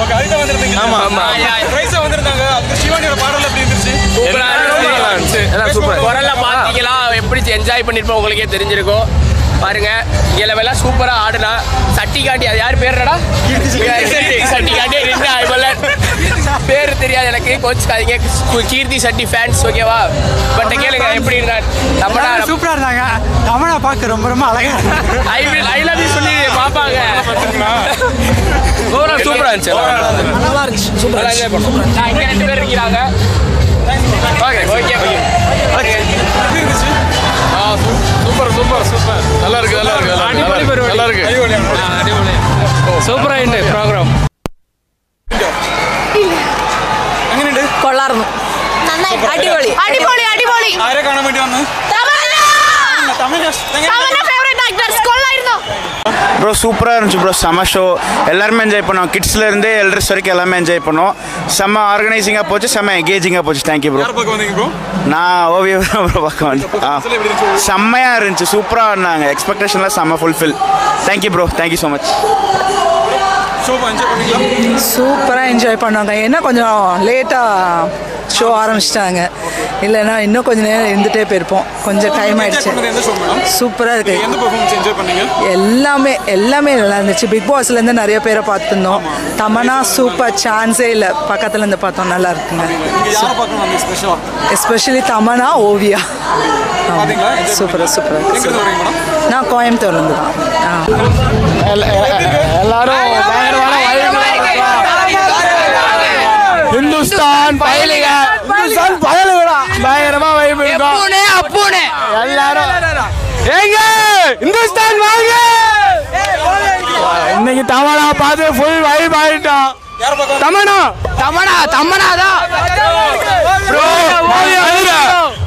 Okay அதுக்கு வந்திருந்தீங்க. ஆமா ஆமா பிரைஸ் வந்திருந்தாங்க. அந்த சிவானியோட பாடல் எப்படி இருந்துச்சு? சூப்பரா இருந்துச்சு. எல்லாம் சூப்பர். குரல்ல பாத்தீங்களா எப்படி என்ஜாய் பண்ணிருப்போம் உங்களுக்கே தெரிஞ்சிருக்கும். பாருங்க இலவெல்லாம் சூப்பரா ஆடுனா. சட்டி காட்டி அது யார் பேருடா? சட்டி காட்டி பேரு தெரியாது எனக்கு. கோச்சுக்காதீங்க கீர்த்தி சட்டி ஃபேன்ஸ் ஓகேவா. பட் கேளுங்க எப்படி இருந்தார். தமனா சூப்பரா இருந்தாங்க. தமனா பார்க்க ரொம்ப ரொம்ப அழகா ஐ லவ் யூ சொல்லி பாப்பாங்க. ஓவரால் சூப்பரா இருந்துச்சு. நல்லா இருந்துச்சு. சூப்பரா என்ஜாய் பண்ணோம். இங்க 2 பேர் இருக்கிறாங்க. Okay okay okay super super super. நல்லா இருக்கு நல்லா இருக்கு நல்லா இருக்கு. சூப்பரா இருக்கு ப்ரோகிராம். എങ്ങനെയുണ്ട്? കൊള്ളായിരുന്നു. അടിപൊളി അടിപൊളി അടിപൊളി. ആരെ കാണാൻ വേണ്ടി വന്നു? ப்ரோ சூப்பராக இருந்துச்சு ப்ரோ. செம்ம ஷோ. எல்லாருமே என்ஜாய் பண்ணோம். கிட்ஸ்லேருந்து எல்டர்ஸ் வரைக்கும் எல்லாமே என்ஜாய் பண்ணோம். செம்ம ஆர்கனைசிங்காக போச்சு. செம்ம எங்கேஜிங்காக போச்சு. Thank you bro. நான் ஓவியம் ப்ரோ பார்க்க வந்து செம்மையாக இருந்துச்சு. சூப்பராக இருந்தாங்க. எக்ஸ்பெக்டேஷன்லாம் செம்ம fulfil. Thank you bro. Thank you so much. சூப்பராக என்ஜாய் பண்ணாங்க. ஏன்னா கொஞ்சம் லேட்டாக ஷோ ஆரம்பிச்சிட்டாங்க. இல்லைன்னா இன்னும் கொஞ்சம் நேரம் இருந்துகிட்டே போயிருப்போம். கொஞ்சம் டைம் ஆகிடுச்சு. சூப்பராக இருக்கு. எல்லாமே எல்லாமே நல்லா இருந்துச்சு. பிக் பாஸ்லேருந்து நிறைய பேரை பார்த்துருந்தோம். தமனா சூப்பர். சான்ஸே இல்லை. பக்கத்தில் இருந்து பார்த்தோம். நல்லா இருக்குங்க. எஸ்பெஷலி தமனா ஓவியா சூப்பராக சூப்பராக. நான் கோயம்புத்தூர்லேருந்து தான். எல்லாரும் இந்துஸ்தான் பயலுங்க. இந்துஸ்தான் பயலுங்கடா. பயங்கரமா வைப் இருக்கும். அப்பூனே அப்பூனே எல்லாரும் ஏங்க இந்துஸ்தான் வாங்க. இன்னைக்கு தமனா பார்த்து ஃபுல் வைப் ஆயிட்டோம். தமனா தமனா தமனா தான் ப்ரோ.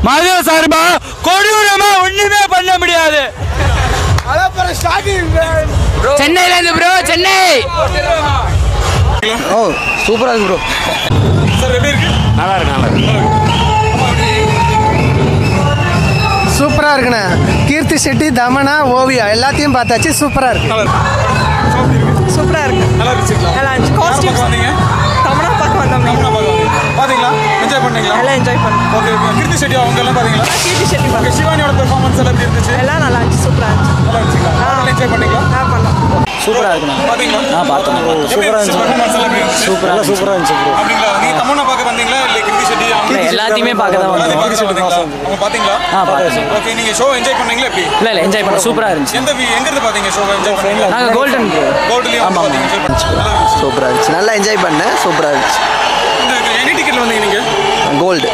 மதுரை சார்பா கொடூரமா ஒண்ணுமே பண்ண முடியாது. சென்னையில இருந்து ப்ரோ. சென்னை. ஓ சூப்பரா இருக்கு ப்ரோ. நல்லா இருக்கு நல்லா இருக்கு. சூப்பரா இருக்குண்ணே. கீர்த்தி செட்டி தமனா ஓவியா எல்லாத்தையும் பார்த்தாச்சு. சூப்பரா இருக்கு. சூப்பராக இருக்கு. நல்லா இருந்துச்சு. காஸ்டியூம்ஸ் தமனா பார்க்க வந்தோம். பாத்தீங்களா? என்ஜாய் பண்ணீங்களா? எல்லாம் என்ஜாய் பண்ணோம். ஓகே கீர்த்தி செட்டி அவங்க எல்லாம் பாத்தீங்களா? கீர்த்தி செட்டி ஓகே சிவானியோட பெர்ஃபார்மன்ஸ் எல்லாம் எப்படி இருந்துச்சு? எல்லாம் நல்லா இருந்துச்சு. சூப்பராக இருந்துச்சு. நல்லா இருந்துச்சுங்களா? என்ஜாய் பண்ணீங்களா? பண்ணலாம். சூப்பராக இருக்குண்ணா. பாத்தீங்களா? பார்த்தோம். சூப்பராக இருந்துச்சு. பெர்ஃபார்மன்ஸ் எல்லாம் எப்படி இருந்துச்சு? சூப்பராக சூப்பராக இருந்துச்சு ப்ரோ. அப்படிங்களா? நீங்க தமன்னா பார்க்க வந்தீங்களா இல்ல கீர்த்தி செட்டி எல்லாத்தையுமே பார்க்க தான் வந்தோம். அவங்க பாத்தீங்களா? பார்த்தோம். ஓகே நீங்க ஷோ என்ஜாய் பண்ணீங்களா எப்படி? இல்ல என்ஜாய் பண்ண சூப்பரா இருந்துச்சு. எங்க இருந்து பாத்தீங்க ஷோ என்ஜாய் பண்ணீங்களா? நாங்க கோல்டன் கோல்ட்லயே பாத்தீங்க. சூப்பராக இருந்துச்சு. நல்லா என்ஜாய் பண்ணேன். சூப்பராக இருந்துச்சு. என்ன டிக்கெட்ல வந்தீங்க நீங்க? Gold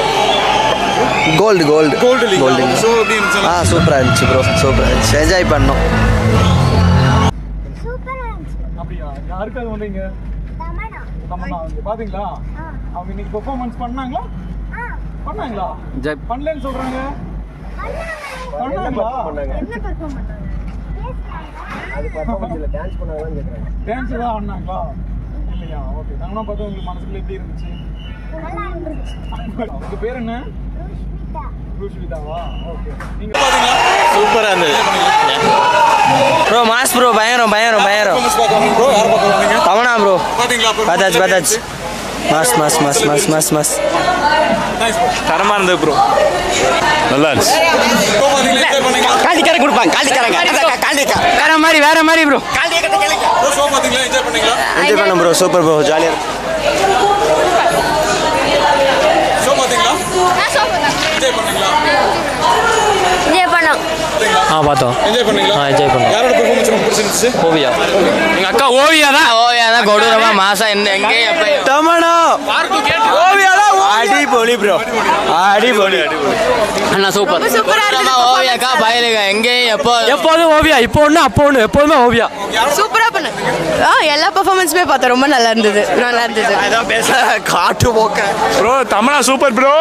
gold gold gold gold. Show எப்படி இருந்துச்சு? சூப்பராக இருந்துச்சு ப்ரோ. சூப்பராக இருந்துச்சு. என்ஜாய் பண்ணோம். அப்படியா? யாருக்காக வந்தீங்க? தமன்னா வந்து பாத்தீங்களா? அவங்க இன்னைக்கு பெர்ஃபார்மன்ஸ் பண்ணாங்களா? பண்ணாங்களா? பண்ணலன்னு சொல்றாங்க. பண்ணாங்களா? என்ன பெர்ஃபார்ம் பண்ணாங்க? அது பெர்ஃபார்மன்ஸ்ல டான்ஸ் பண்ணாங்களான்னு கேக்குறாங்க. டான்ஸ் தான் பண்ணாங்களா? இல்லையா? ஓகே. தமன்னா பார்த்தா உங்களுக்கு மனசுல எப்படி இருந்துச்சு? நல்லா இருந்துச்சு. உங்க பேர் என்ன? ருஷ்விதாவா? ஓகே. நீங்க பாத்தீங்களா? சூப்பராக இருந்தது ப்ரோ. Mass bro. பயங்கரம் பயங்கரம் பயங்கரம். ப்ரோ யார் பக்கம் வந்தீங்க? தமனா ப்ரோ. பாத்தீங்களா? பார்த்தாச்சு பார்த்தாச்சு. Mass mass mass mass mass mass. தரமாக இருந்தது ப்ரோ. நல்லா இருந்துச்சு. ப்ரோ பாத்தீங்களா? என்ஜாய் பண்ணீங்களா? காலிக்கார கொடுப்பாங்க. வேற மாதிரி வேற மாதிரி ப்ரோ. ப்ரோ ஷோ பாத்தீங்களா? என்ஜாய் பண்ணீங்களா? என்ஜாய் பண்ண ப்ரோ. Super bro. ஜாலியாக இருக்கு. ஷோ பாத்தீங்களா? என்ஜாய் பண்ணீங்களா? என்ஜாய் பண்ணோம். பார்த்தோம். என்ஜாய் பண்ணீங்களா? என்ஜாய் பண்ணோம். யாரோட பெர்ஃபார்மன்ஸ் ரொம்ப பிடிச்சிருந்துச்சு? ஓவியா. எங்க அக்கா ஓவியா தான். ஓவியா தான் கொடூரமா மாசா எங்க எப்ப தமனா ஓவியா தான். அடிபொலி ப்ரோ. அடிபொலி. அண்ணா சூப்பர். சூப்பரா ஓவியாக்கா பயலுங்க எங்கேயும் எப்போதும் ஓவியா. இப்போ ஒண்ணு அப்போ ஒண்ணு எப்போதுமே ஓவியா. சூப்பரா பண்ணு. எல்லா பெர்ஃபார்மன்ஸுமே பார்த்தோம். ரொம்ப நல்லா இருந்தது. நல்லா இருந்தது. அதான் பேச காட்டு போக்க bro. Tamannaah super bro.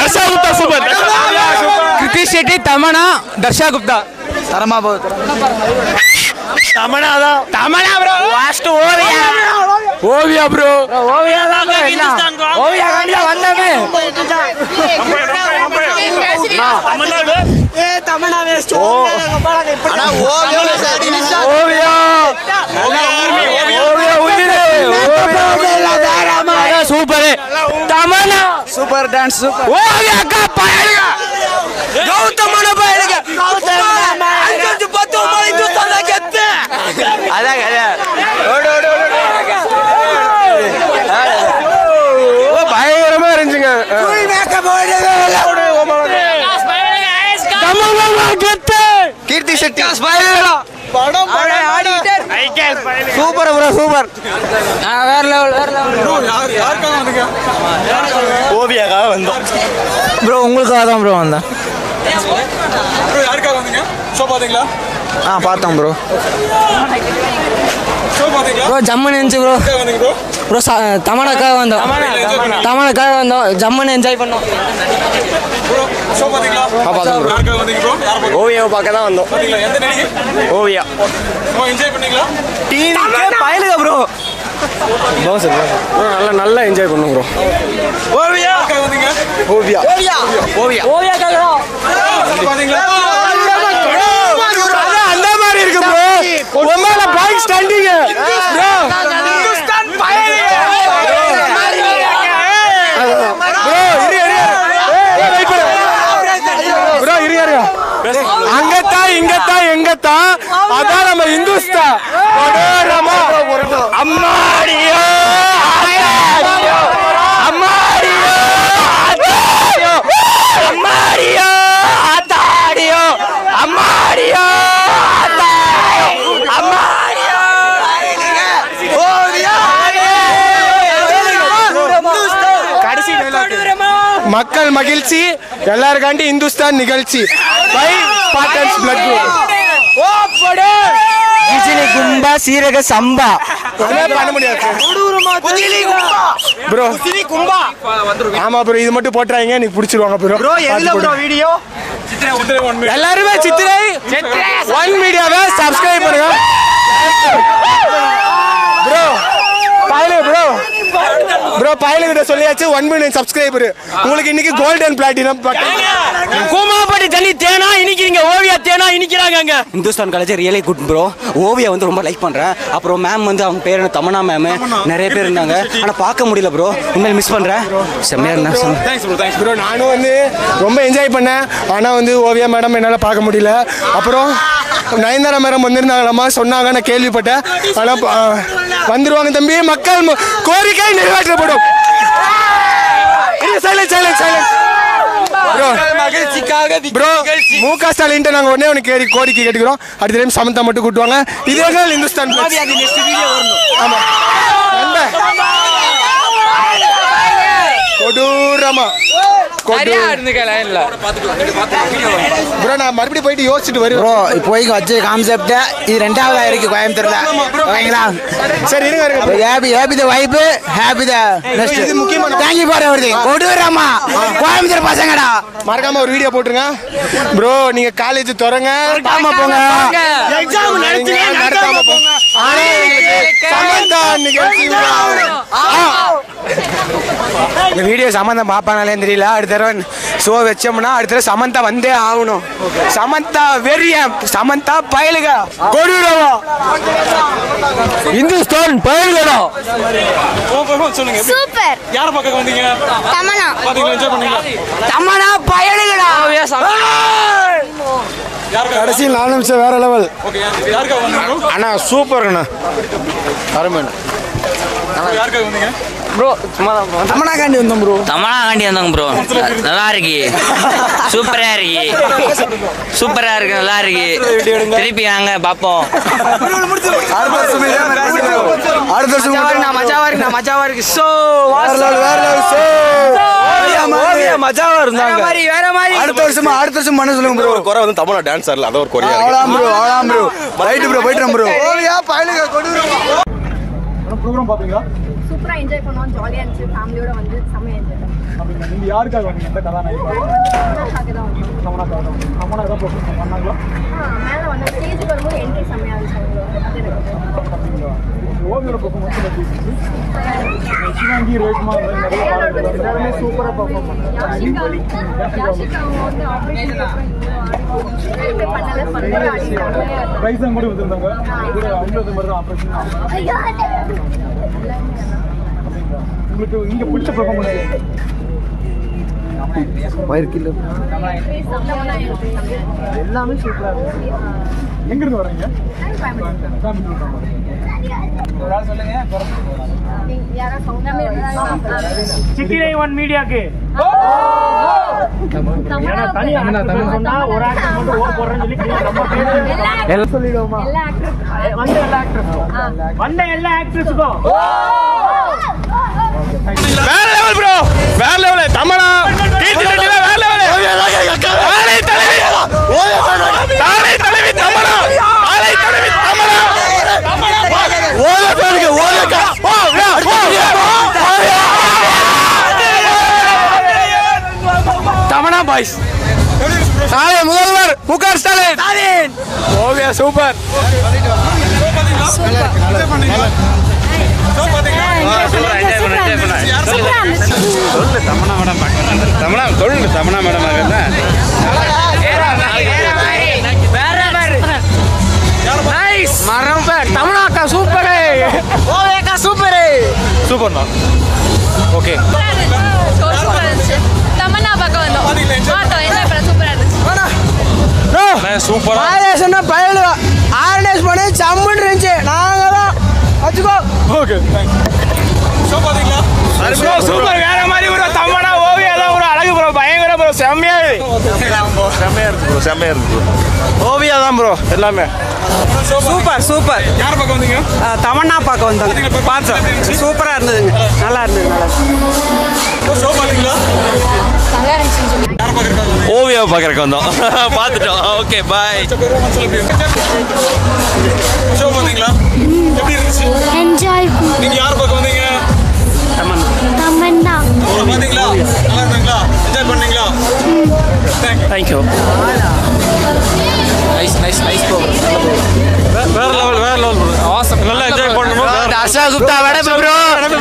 Dharsha Gupta super. Krithi Shetty Tamannaah Dharsha Gupta தரமா போகுது. தமனா தான். Tamannaah bro. Last Oviya. Oviya bro. Oviya தான். ஓவியா காண்டியா வந்தமே. தமனா வேஸ்ட். ஆனா ஓவியா ஓவியா. ஓவியா உயிரே. Super. Tamannaah super dance super. Oviya அக்கா பயலுங்க. கௌதமன பயலுங்க. 5 10 மணி தூத்தல கெத்து. அதான் ஓடு ஓடு ஓடு. ஓ பயங்கரமா இருந்துங்க. ஃபுல் மேக்கப் ஓடுது. தமன்னா கெத்து. கீர்த்தி செட்டி பயலுங்க. படம் சூப்பர் ப்ரோ சூப்பர். வேற லெவல் வேற லெவல். ப்ரோ யாருக்காக வந்தீங்க? ஓவியாக்காக வந்தோம் ப்ரோ உங்களுக்காக தான் ப்ரோ வந்தேன். ப்ரோ யாருக்காக வந்தீங்க? ஷோ பாத்தீங்களா? பார்த்தோம் ப்ரோ. ஷோ பாத்தீங்களா? ப்ரோ ஜம்முன்னு இருந்துச்சு ப்ரோ. யாருக்காக வந்தீங்க ப்ரோ? ப்ரோ தமனாக்காக வந்தோம். தமனாக்காக வந்தோம். ஜம்முன்னு என்ஜாய் பண்ணோம். ப்ரோ ஷோ பாத்தீங்களா? பார்த்தோம் ப்ரோ. யாருக்காக வந்தீங்க ப்ரோ? யார் பாத்தீங்க? ஓவியாவை பார்க்க தான் வந்தோம். பாத்தீங்களா? எந்த நடிகை? ஓவியா. ப்ரோ என்ஜாய் பண்ணீங்களா? பயலுங்க ப்ரோ. நல்லா என்ஜாய் பண்ணுங்க ப்ரோ. ஓவியா யாருக்காக வந்தீங்க? ஓவியா ஓவியா ஓவியாக்காக பாத்தீங்களா? அந்த மாதிரி இருக்கு ப்ரோ. ஒருமால பைக் ஸ்டாண்டிங் ப்ரோ. இந்துஸ்தான் பயலுங்க. ப்ரோ இரு அங்கத்தான் இங்கத்தான் எங்கத்தான் அதான் நம்ம இந்துஸ்தான். அம்மாடியோ அம்மாடியோ அம்மாடியோ ஆத்தாடியோ அம்மாடியோ அம்மாடியோ கடைசி மக்கள் மகிழ்ச்சி எல்லாருக்காண்டி இந்துஸ்தான் நிகழ்ச்சி பை ஸ்பார்டன்ஸ் பிளட் குரூப். கும்பா சீரக சம்பா பண்ண முடியாது ப்ரோ. ஆமா ப்ரோ இது மட்டும் போட்டுறாங்க நீ பிடிச்சிருவாங்க ப்ரோ. வீடியோ எல்லாருமே சித்திரை 1 மீடியாவை சப்ஸ்கிரைப் பண்ணுங்க ப்ரோ. ப்ரோ பயலுகிட்ட சொல்லியாச்சு 1 மில்லியன் சப்ஸ்கிரைபர். உங்களுக்கு இன்னைக்கு கோல்டன் பிளாட்டினம் கூமாப்பட்டி தண்ணி தேனா இனிக்கிறீங்க. ஓவியா தேனா இனிக்கிறாங்க. Hindustan college really good bro. Oviya வந்து ரொம்ப லைக் பண்றேன். அப்புறம் மேம் வந்து அவங்க பேர் என்ன தமன்னா மேம் நிறைய பேர் இருந்தாங்க. ஆனா பார்க்க முடியல ப்ரோ. உண்மையில மிஸ் பண்றேன். செம்மையா இருந்தாங்க ப்ரோ. நானும் வந்து ரொம்ப என்ஜாய் பண்ணேன். ஆனா வந்து ஓவியா மேடம் என்னால பார்க்க முடியல. அப்புறம் நயன்தாரா மேடம் வந்திருந்தாங்களாமா சொன்னாங்க நான் கேள்விப்பட்டேன். ஆனா வந்துருவாங்க தம்பி. மக்கள் கோரிக்கை நிறைவேற்றப்படும். ப்ரோ முக ஸ்டாலின் நாங்க உடனே உனக்கு கோரிக்கை கேட்டுக்கிறோம். அடுத்த டைம் சமந்தா மட்டும் கூட்டுவாங்க. இதே இந்துஸ்தான் ஆமா கொடூரமா ப்ரோ. நான் மறுபடியும் போயிட்டு யோசிச்சுட்டு வருவேன் ப்ரோ. இப்போதைக்கு வச்ச கான்செப்ட் இது 2வது இருக்கு கோயம்புத்தூர்ல. ஓகேங்களா? சரி இருங்க. Happy the vibe happy the next. இது முக்கியமான தேங்க் யூ ஃபார் எவரிதிங். கொடூரமா கோயம்புத்தூர் பசங்கடா. மறக்காம ஒரு வீடியோ போட்டுருங்க ப்ரோ. நீங்க காலேஜ் திறங்க ஆமா போங்க. எக்ஸாம் நடத்தாம போங்க. சமந்தா நிகழ்ச்சி இந்த வீடியோ சமந்தா பாப்பானாலே தெரியல. அடுத்த தடவை ஷோ வச்சோம்னா அடுத்த தடவை சமந்தா வந்தே ஆகணும். சமந்தா வெறிய சமந்தா பயலுக கொடூரமா இந்துஸ்தான் பயலுகடா. சொல்லுங்க சூப்பர். யாரை பார்க்க வந்தீங்க? தமன்னா பாத்தீங்களா? என்ஜாய் பண்ணீங்களா? தமனா பயலுகடா. கடைசி 4 நிமிஷம் வேற லெவல். ஓகே யாருக்காக வந்தீங்க? அண்ணா சூப்பர்ண்ணா அருமைண்ணா. யாருக்காக வந்தீங்க? ப்ரோ சும்மா தமனா காண்டி வந்தோம் ப்ரோ. தமனா காண்டி வந்தாங்க ப்ரோ. நல்லா இருக்கு. சூப்பரா இருக்கு. சூப்பரா இருக்கு. நல்லா இருக்கு. திருப்பி வாங்க பாப்போம். அடுத்த வருஷம் மச்சாவா இருக்கு. சோ வேற லெவல் ஷோ. மச்சாவா இருந்தாங்க. வேற மாதிரி அடுத்த வருஷம் பண்ண சொல்லுங்க ப்ரோ. குறை வந்து தமிழா டான்ஸ் ஆடல. அத ஒரு குறையா அவ்வளவுதான் ப்ரோ. ரைட் ப்ரோ போயிட்டோம் ப்ரோ. ஓவியா பயலுக கொடூரமா. ப்ரோகிராம் பாத்தீங்களா? சூப்பரா என்ஜாய் பண்ணோம். ஜாலியா இருந்துச்சு. ஃபேமிலியோட வந்து செம்ம என்ஜாய் பண்ணோம். அப்படிங்க. நீங்க யாருக்காக வந்தீங்க? இந்த கதாநாயகி தமன்னாக்காக தான் வந்தோம். சமனாக்காக தான். சமனா தான் ப்ரோகிராம் பண்ணாங்களா? மேல வந்து ஸ்டேஜுக்கு வரும்போது என்ட்ரி செம்மையா இருந்துச்சு அவங்களோட. அது எனக்கு ஓவியோட பெர்ஃபார்மன்ஸ் எப்படி இருந்துச்சு? சிவாங்கி ரேஷ்மா நிறைய எல்லாருமே சூப்பராக பெர்ஃபார்ம் பண்ணாங்க. ப்ரைஸும் கூட வந்திருந்தாங்க. அவங்களும் இந்த மாதிரி தான் ஆப்ரேஷன். உங்களுக்கு இங்க பிடிச்ச பெர்ஃபார்மன்ஸ் வயிறு கிலோ எல்லாமே சூப்பரா இருக்கு. எங்க இருந்து வரீங்க? சித்திரை ஒன் மீடியாக்கு சொன்னா ஒரு ஆக்டர் மட்டும் ஓர் போடுறேன்னு சொல்லி சொல்லிடுவோமா? வந்த எல்லா ஆக்ட்ரஸுக்கும் வேற லெவல் ப்ரோ, வேற லெவல். தமிழா கீர்த்தி செட்டில வேற லெவல். தாலை தலைவி தமிழா, தாலை தலைவி தமிழா. ஓல பேருக்கு ஓலக்கா தமிழா பாய்ஸ். நாளை முதல்வர் முக ஸ்டாலின். ஓவியா சூப்பர். தமிழா மேடம் மரம் தமிழாக்கா சூப்பர். ஓவியாக்கா சூப்பர் சூப்பர்ண்ணா. ஓகே தமன்னா பக்கம் வந்தோம் பார்த்தோம். என்ஜாய் பண்ண சூப்பரா இருந்துச்சு. சூப்பரா சொன்னா பயலு ஆர்கனைஸ் பண்ணி சம்முன்னு இருந்துச்சு. நாங்க தான் வச்சுக்கோ. Okay bro super. வேற மாதிரி ஒரு தமிழா ஓவியா தான் ஒரு அழகு ப்ரோ. பயங்கர ப்ரோ. செம்மையா இருக்கு. ஓவியா தான் ப்ரோ எல்லாமே. Super super. யார் பக்கம் வந்தீங்க? தமன்னா பார்க்க வந்தாங்க. பார்த்தோம். சூப்பராக இருந்ததுங்க. நல்லா இருந்தது. ஷோ பாத்தீங்களா? ஓவியா பார்க்கறதுக்கு வந்தோம். பார்த்துட்டோம். Okay bye. ஷோ பாத்தீங்களா? எப்படி இருந்துச்சு? என்ஜாய். நீங்க யார் பக்கம் வந்தீங்க? தமன்னா. பாத்தீங்களா? நல்லா இருந்தீங்களா? என்ஜாய் பண்ணீங்களா? Thank you. நைஸ் வேற லெவல் ப்ரோ. ஆசம். நல்லா என்ஜாய் பண்ணனும். தர்ஷா குப்தா வடப்பு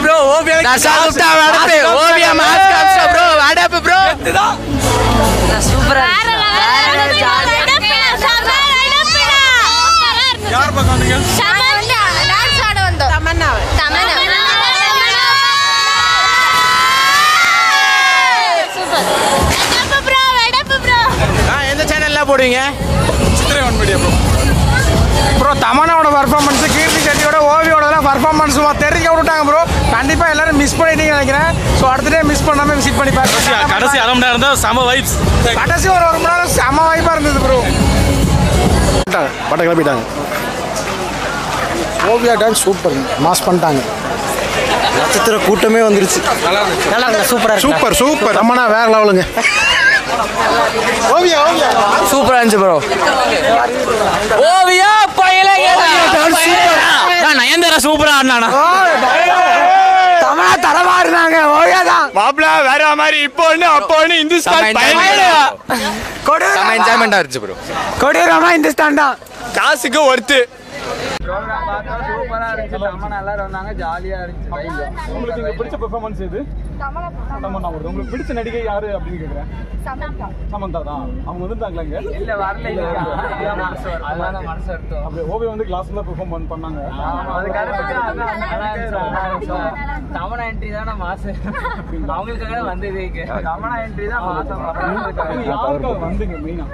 ப்ரோ. ஓவியா தர்ஷா குப்தா வடப்பு. ஓவியா மாஸ் காம்ஸ் ப்ரோ. வடப்பு ப்ரோ. சூப்பரா யார் பக்கம் வந்தீங்க? டான்ஸ் ஆட வந்தோம். தமன்னா எந்த சேனல்ல போடுவீங்க? Chithirai one media bro. Bro தமனாவோட பர்ஃபார்மன்ஸ் கீர்த்தி செட்டியோட ஓவியோட பர்ஃபார்மன்ஸ் தெரிஞ்சு விட்டாங்க ப்ரோ. கண்டிப்பாக எல்லாரும் மிஸ் பண்ணிட்டீங்கன்னு நினைக்கிறேன். ஸோ அடுத்த டே மிஸ் பண்ணாமல் விசிட் பண்ணி பாருங்க. கடைசி அரை மணி நேரம் தான் செம வைப்ஸ். கடைசி ஒரு மணி நேரம் செம வைப்பாக இருந்தது ப்ரோ. பட்ட கிளப்பிட்டாங்க. Oviya dance super. மாஸ் பண்ணிட்டாங்க. நட்சத்திர கூட்டமே வந்துருச்சு. நல்லா இருக்கு. சூப்பராக சூப்பர். தமனா வேற லெவலுங்க. ஓவியா சூப்பராக இருந்துச்சு ப்ரோ. ஓவியா நயன்தாரா சூப்பரா ஆடினானா? தமனா தரமா இருந்தாங்க. ஓவியா தான் மாப்பிள வேற மாதிரி. இப்போ ஒண்ணு அப்போ ஒண்ணு இந்துஸ்தான் என்ஜாய்மெண்டா இருந்துச்சு ப்ரோ. கொடூரமா இந்துஸ்தான் தான். காசுக்கு ஒர்த்து. சூப்பரா இருந்துச்சு. தமனா எல்லாரும் வந்தாங்க. ஜாலியா இருந்துச்சு. உங்களுக்கு இங்க பிடிச்ச பெர்ஃபார்மன்ஸ் எது? தமன்னா. உங்களுக்கு பிடிச்ச நடிகை யாரு அப்படின்னு கேக்குறேன். சமந்தா தான். அவங்க வந்திருந்தாங்களா இங்க? இல்ல வரல. அதனால மனசு எடுத்தோம். அப்படியே ஓவியா வந்து கிளாஸ்ல பெர்ஃபார்ம் பண்ணாங்க. தமனா என்ட்ரி தானே மாசு. அவங்களுக்காக வந்தது. தமனா என்ட்ரி தான் மாசம். யாருக்காக வந்தீங்க மெயினா?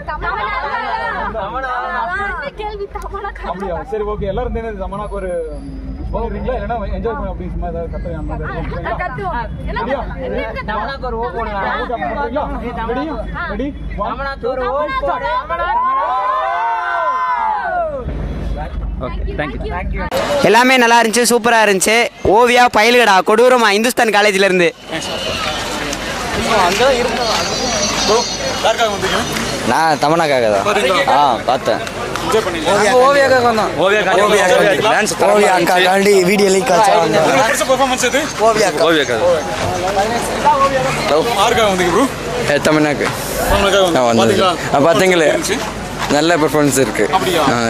அப்படியா? சரி ஓகே. எல்லாரும் சேர்ந்து தமனாக்கு ஒரு போறீங்களா? இல்லைன்னா என்ஜாய் பண்ண அப்படின்னு சும்மா ஏதாவது தமனாக்கு ஒரு ஓ போடலாம். ரெடி? தமனாக்கு ஒரு ஓ போடு. எல்லாமே நல்லா இருந்துச்சு. சூப்பராக இருந்துச்சு. ஓவியா பயில்கடா கொடூரமா இந்துஸ்தான் காலேஜ்ல இருந்து. நான் தமனாக்காக தான் பார்த்தேன். ஓவியாக்காக வந்தோம். ஓவியாக்காண்டி வீடியோ லீக் ஆச்சு. தமிழ்நாக்கு பார்த்தீங்களே നല്ല പെർഫോമൻസ് ഇருக்கு.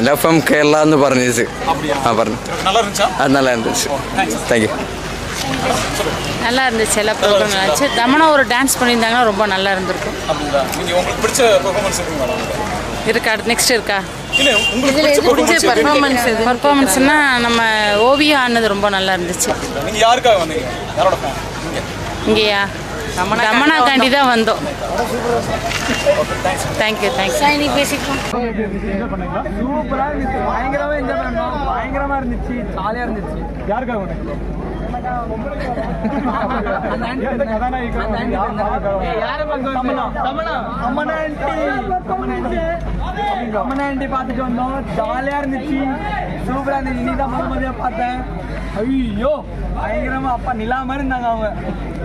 ലഫം കേരള എന്ന് പറഞ്ഞത്. நல்லா இருந்துச்சா? അത് നല്ല இருந்துச்சு. Thank you. நல்லா இருந்துச்சு, எல்லா ப்ரோக்ராம் நல்லா இருந்துச்சு. தமனா ஒரு டான்ஸ் பண்ணியிருந்தாங்கன்னா ரொம்ப நல்லா இருந்திருக்கும். நீங்கள் உங்களுக்கு பிடிச்ச பெர்ஃபார்மன்ஸ் இருக்குங்க மேடம்? இருக்கா, நெக்ஸ்ட் இருக்கா? இல்லை உங்களுக்கு பிடிச்ச பர்ஃபார்மன்ஸ்னா நம்ம ஓவியா ஆனது ரொம்ப நல்லா இருந்துச்சு. நீங்கள் யாருக்காக வந்தீங்க? யாரோட ஃபேன் இங்கேயா? தமனா காண்டி தான் வந்தோம். தேங்க்யூ இன்னைக்கு பேசிக்கலாம். சூப்பராக இருந்துச்சு, பயங்கரமாக என்ஜாய் பண்ணோம், பயங்கரமாக இருந்துச்சு, ஜாலியாக இருந்துச்சு. யாருக்காக வந்தீங்க? கமனாண்டி பார்த்துட்டு வந்தோம், ஜாலியாக இருந்துச்சு, சூப்பராக இருந்துச்சு. இன்னைக்கு தான் முதல் பார்த்தேன். ஐயோ பயங்கரமா அப்பா நிலா மாதிரி இருந்தாங்க அவங்க.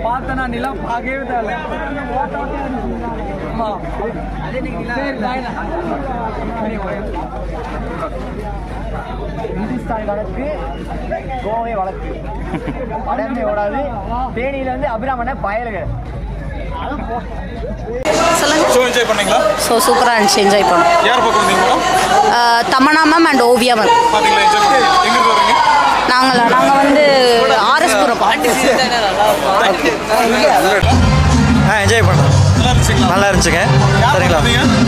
பார்த்தேன்னா நிலா பார்க்கவே தேவை. இந்துஸ்தான் வழக்கு, கோவை வழக்கு, அடர்மை ஓடாது. தேனியில வந்து அபிராமனை பயலுங்க. ஷோ என்ஜாய் பண்ணீங்களா? ஸோ சூப்பராக இருந்துச்சு, என்ஜாய் பண்ணோம். யார் பக்கம் வந்தீங்க madam? Tamannaah ma'am and Oviya ma'am. பார்த்தீங்களா என்ஜாய் பண்ணி? எங்கிருந்து வரீங்க? நாங்கள் வந்து ஆர்எஸ்புரம். என்ஜாய் பண்ணோம், நல்லா இருந்துச்சுங்க. சரிங்களா?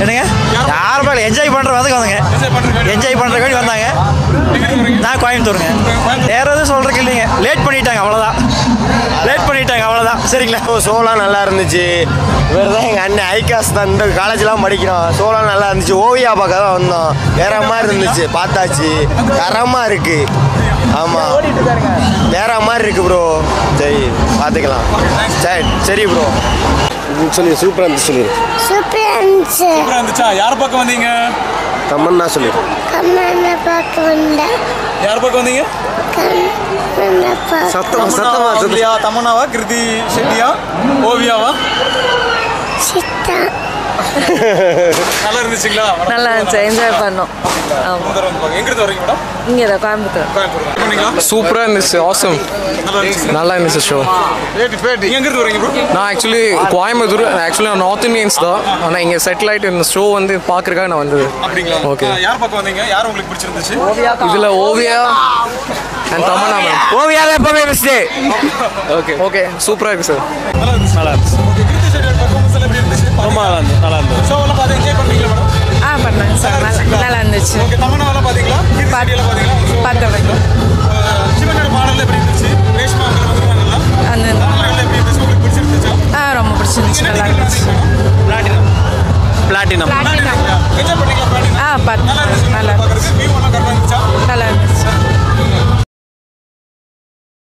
என்னங்க யாரும் பார்க்கல, என்ஜாய் பண்ணுறதுக்கு வந்தாங்க, என்ஜாய் பண்ணுறதுக்கு வந்தாங்க. நான் கோயம்புத்தூருங்க. வேற எதுவும் சொல்கிறதுக்கு இல்லைங்க, லேட் பண்ணிட்டாங்க அவ்வளோதான், லேட் பண்ணிட்டாங்க அவ்வளோதான். சரிங்களா? ஷோலாம் நல்லா இருந்துச்சு. வேறு தான் எங்கள் அண்ணன் ஐகாஸ் தான், இந்த காலேஜ்லாம் படிக்கிறோம். ஷோலாம் நல்லா இருந்துச்சு. ஓவியா பார்க்க தான் வந்தோம், வேற மாதிரி இருந்துச்சு, பார்த்தாச்சு, தரமாக இருக்குது. ஆமாம், வேற மாதிரி இருக்குது ப்ரோ. சரி பார்த்துக்கலாம். சரி ப்ரோ சொல்லி சூப்பராக இருந்துச்சு. சொல்லி சூப்பராக இருந்துச்சா? யார் பக்கம் வந்தீங்க? தமன்னா சொல்லி யார் பக்கம் வந்தீங்க? சத்தமா தமன்னாவா, கிருதி ஷெட்டியா, ஓவியாவா? நல்லா இருந்துச்சுங்களா? நல்லா இருந்துச்சு, என்ஜாய் பண்ணோம். எங்கிருந்து வரீங்க மேடம்? இங்கே தான் கோயம்புத்தூர். சூப்பராக இருந்துச்சு, ஆசம், நல்லா இருந்துச்சு ஷோ. எங்கிருந்து வரீங்க ப்ரோ? நான் ஆக்சுவலி கோயம்புத்தூர், நான் நார்த் இந்தியன்ஸ் தான். ஆனால் இங்கே செட்டில் ஆகிட்டு இந்த ஷோ வந்து பார்க்குறக்காக நான் வந்தது. அப்படிங்களா? ஓகே. யார் பக்கம் வந்தீங்க? யார் உங்களுக்கு பிடிச்சிருந்துச்சு? இதில் ஓவியா அண்ட் தமன்னா மேம். ஓவியா தான் எப்பவுமே பெஸ்ட்டு. ஓகே ஓகே, சூப்பராக இருக்குது சார். நல்லா இருந்துச்சு. நல்லா இருந்துச்சு. ரொம்ப நல்லா இருந்துச்சு. ஷோவெல்லாம் பார்த்து என்ஜாய் பண்ணீங்களா மேடம்? பண்ணாங்க சார், நல்லா இருந்துச்சு. ஓகே, தமன்னாவெல்லாம் பார்த்தீங்களா? பார்த்தேன். சிவனோட பாடல் எப்படி இருந்துச்சு? ரேஷ்மா வந்துருவாங்கல்ல, அந்த எப்படி இருந்துச்சு? உங்களுக்கு பிடிச்சிருந்துச்சா? ரொம்ப பிடிச்சிருந்துச்சு, நல்லா இருந்துச்சு. பிளாட்டினம் பிளாட்டினம் என்ஜாய் பண்ணீங்களா? பிளாட்டினம் பார்த்தேன், நல்லா இருந்துச்சு. நல்லா பார்க்கறதுக்கு வியூ எல்லாம் கரெக்டாக இருந்துச்சா? நல்லா இருந்துச்சு.